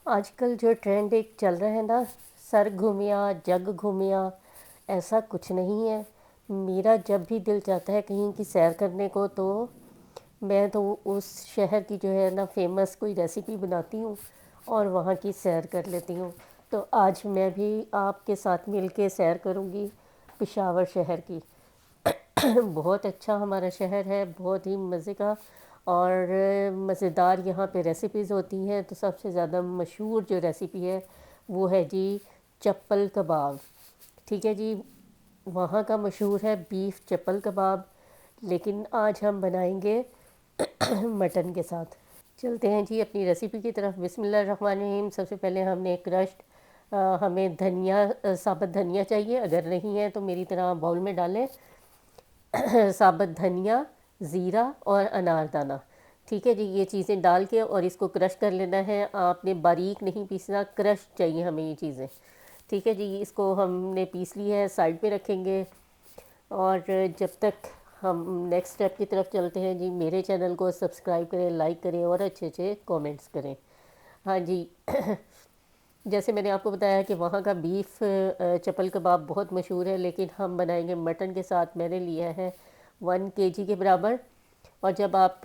आजकल जो ट्रेंड एक चल रहा है ना, सर घूमिया जग घूमिया, ऐसा कुछ नहीं है। मेरा जब भी दिल चाहता है कहीं की सैर करने को, तो मैं तो उस शहर की जो है ना फेमस कोई रेसिपी बनाती हूँ और वहाँ की सैर कर लेती हूँ। तो आज मैं भी आपके साथ मिल के सैर करूँगी पेशावर शहर की। बहुत अच्छा हमारा शहर है, बहुत ही मज़े का और मज़ेदार यहाँ पे रेसिपीज़ होती हैं। तो सबसे ज़्यादा मशहूर जो रेसिपी है वो है जी चप्पल कबाब। ठीक है जी, वहाँ का मशहूर है बीफ चप्पल कबाब, लेकिन आज हम बनाएंगे मटन के साथ। चलते हैं जी अपनी रेसिपी की तरफ। बिस्मिल्लाहिर्रहमानिर्रहीम। सबसे पहले हमने क्रश्ड हमें धनिया, साबुत धनिया चाहिए। अगर नहीं है तो मेरी तरह बाउल में डालें। साबुत धनिया, ज़ीरा और अनारदाना। ठीक है जी, ये चीज़ें डाल के और इसको क्रश कर लेना है। आपने बारीक नहीं पीसना, क्रश चाहिए हमें ये चीज़ें। ठीक है जी, इसको हमने पीस लिया है, साइड पे रखेंगे। और जब तक हम नेक्स्ट स्टेप की तरफ चलते हैं जी, मेरे चैनल को सब्सक्राइब करें, लाइक करें और अच्छे अच्छे कमेंट्स करें। हाँ जी। जैसे मैंने आपको बताया कि वहाँ का बीफ चप्पल कबाब बहुत मशहूर है, लेकिन हम बनाएंगे मटन के साथ। मैंने लिया है 1 kg के बराबर। और जब आप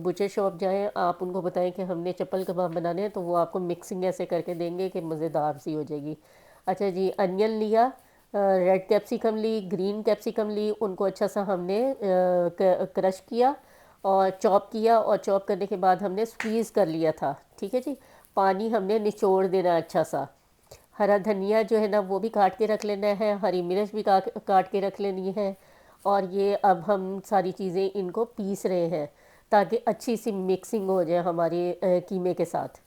बुचर शॉप जाएं, आप उनको बताएं कि हमने चप्पल कबाब बनाने हैं, तो वो आपको मिक्सिंग ऐसे करके देंगे कि मज़ेदार सी हो जाएगी। अच्छा जी, अनियन लिया, रेड कैप्सिकम ली, ग्रीन कैप्सिकम ली। उनको अच्छा सा हमने क्रश किया और चॉप किया, और चॉप करने के बाद हमने स्क्वीज़ कर लिया था। ठीक है जी, पानी हमने निचोड़ देना अच्छा सा। हरा धनिया जो है ना वो भी काट के रख लेना है, हरी मिर्च भी काट के रख लेनी है। और ये अब हम सारी चीज़ें इनको पीस रहे हैं ताकि अच्छी सी मिक्सिंग हो जाए हमारे कीमे के साथ।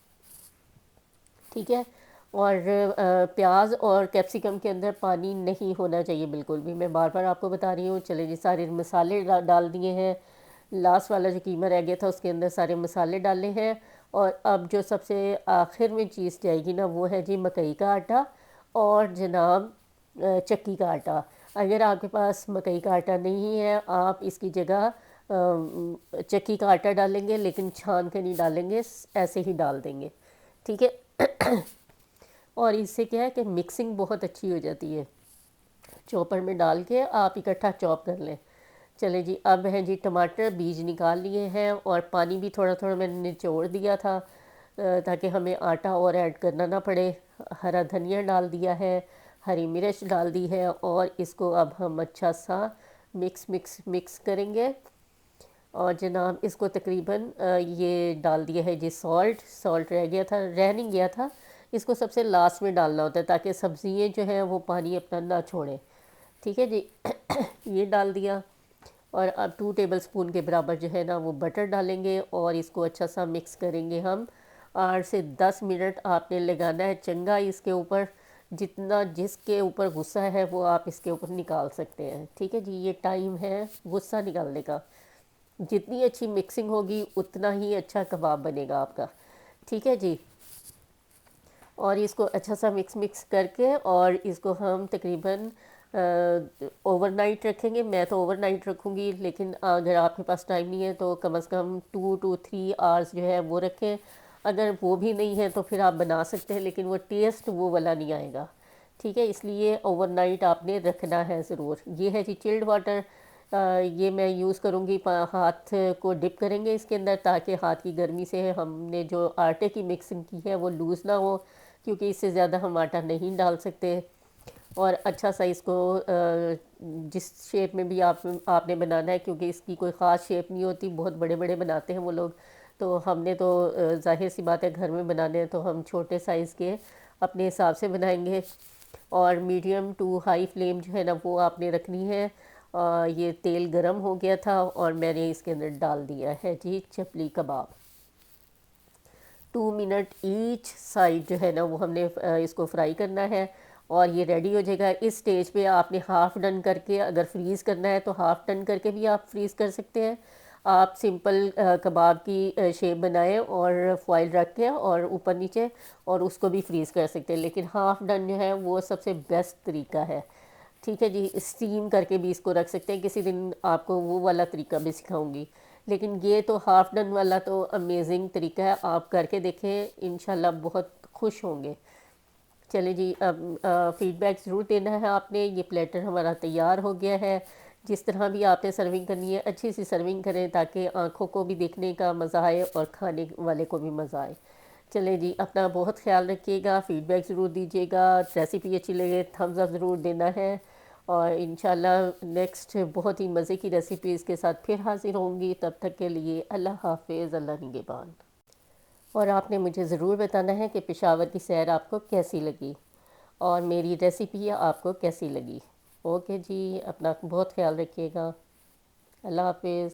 ठीक है। और प्याज और कैप्सिकम के अंदर पानी नहीं होना चाहिए बिल्कुल भी, मैं बार बार आपको बता रही हूँ। चले जी, सारे मसाले डाल दिए हैं। लास्ट वाला जो कीमा रह गया था उसके अंदर सारे मसाले डाले हैं। और अब जो सबसे आखिर में चीज़ जाएगी ना, वो है जी मकई का आटा और जनाब चक्की का आटा। अगर आपके पास मकई का आटा नहीं है, आप इसकी जगह चक्की का आटा डालेंगे, लेकिन छान के नहीं डालेंगे, ऐसे ही डाल देंगे। ठीक है। और इससे क्या है कि मिक्सिंग बहुत अच्छी हो जाती है। चॉपर में डाल के आप इकट्ठा चॉप कर लें। चले जी, अब हैं जी टमाटर, बीज निकाल लिए हैं और पानी भी थोड़ा थोड़ा मैंने निचोड़ दिया था ताकि हमें आटा और ऐड करना ना पड़े। हरा धनिया डाल दिया है, हरी मिर्च डाल दी है, और इसको अब हम अच्छा सा मिक्स मिक्स मिक्स करेंगे। और जनाब इसको तकरीबन ये डाल दिया है जी सॉल्ट। सॉल्ट रह नहीं गया था। इसको सबसे लास्ट में डालना होता है ताकि सब्ज़ियाँ जो हैं वो पानी अपना ना छोड़ें। ठीक है जी। ये डाल दिया। और अब 2 टेबल स्पून के बराबर जो है ना वो बटर डालेंगे और इसको अच्छा सा मिक्स करेंगे हम। 8 से 10 मिनट आपने लगाना है चंगा इसके ऊपर। जितना जिसके ऊपर गुस्सा है वो आप इसके ऊपर निकाल सकते हैं। ठीक है जी, ये टाइम है गुस्सा निकालने का। जितनी अच्छी मिक्सिंग होगी उतना ही अच्छा कबाब बनेगा आपका। ठीक है जी। और इसको अच्छा सा मिक्स मिक्स करके और इसको हम तकरीबन ओवरनाइट रखेंगे। मैं तो ओवरनाइट रखूँगी, लेकिन अगर आपके पास टाइम नहीं है तो कम से कम 2 to 3 आवर्स जो है वो रखें। अगर वो भी नहीं है तो फिर आप बना सकते हैं, लेकिन वो टेस्ट वो वाला नहीं आएगा। ठीक है, इसलिए ओवरनाइट आपने रखना है ज़रूर। ये है जी चिल्ड वाटर। ये मैं यूज़ करूँगी, हाथ को डिप करेंगे इसके अंदर ताकि हाथ की गर्मी से हमने जो आटे की मिक्सिंग की है वो लूज़ ना हो, क्योंकि इससे ज़्यादा हम आटा नहीं डाल सकते। और अच्छा सा इसको जिस शेप में भी आपने बनाना है, क्योंकि इसकी कोई ख़ास शेप नहीं होती, बहुत बड़े बड़े बनाते हैं वो लोग। तो हमने तो जाहिर सी बात है घर में बनाने हैं, तो हम छोटे साइज़ के अपने हिसाब से बनाएंगे। और मीडियम टू हाई फ्लेम जो है ना वो आपने रखनी है। ये तेल गरम हो गया था और मैंने इसके अंदर डाल दिया है जी चपली कबाब। 2 मिनट ईच साइड जो है ना वो हमने इसको फ्राई करना है और ये रेडी हो जाएगा। इस स्टेज पे आपने हाफ़ डन करके, अगर फ्रीज़ करना है तो हाफ़ डन करके भी आप फ्रीज़ कर सकते हैं। आप सिंपल कबाब की शेप बनाएं और फॉइल रख के और ऊपर नीचे, और उसको भी फ्रीज़ कर सकते हैं, लेकिन हाफ़ डन जो है वो सबसे बेस्ट तरीका है। ठीक है जी, स्टीम करके भी इसको रख सकते हैं, किसी दिन आपको वो वाला तरीका भी सिखाऊंगी। लेकिन ये तो हाफ़ डन वाला तो अमेजिंग तरीका है, आप करके देखें, इंशाल्लाह बहुत खुश होंगे। चलिए जी, अब फीडबैक ज़रूर देना है आपने। ये प्लेटर हमारा तैयार हो गया है। जिस तरह भी आपने सर्विंग करनी है, अच्छी सी सर्विंग करें ताकि आँखों को भी देखने का मज़ा आए और खाने वाले को भी मज़ा आए। चलिए जी, अपना बहुत ख्याल रखिएगा, फ़ीडबैक ज़रूर दीजिएगा, रेसिपी अच्छी लगे थम्स अप ज़रूर देना है। और इंशाल्लाह नेक्स्ट बहुत ही मज़े की रेसिपीज़ के साथ फिर हाज़िर होंगी। तब तक के लिए अल्लाह हाफ़िज़, अल्लाह निगहबान। और आपने मुझे ज़रूर बताना है कि पेशावर की सैर आपको कैसी लगी और मेरी रेसिपी आपको कैसी लगी। ओके जी, अपना बहुत ख्याल रखिएगा। अल्लाह हाफ़िज़।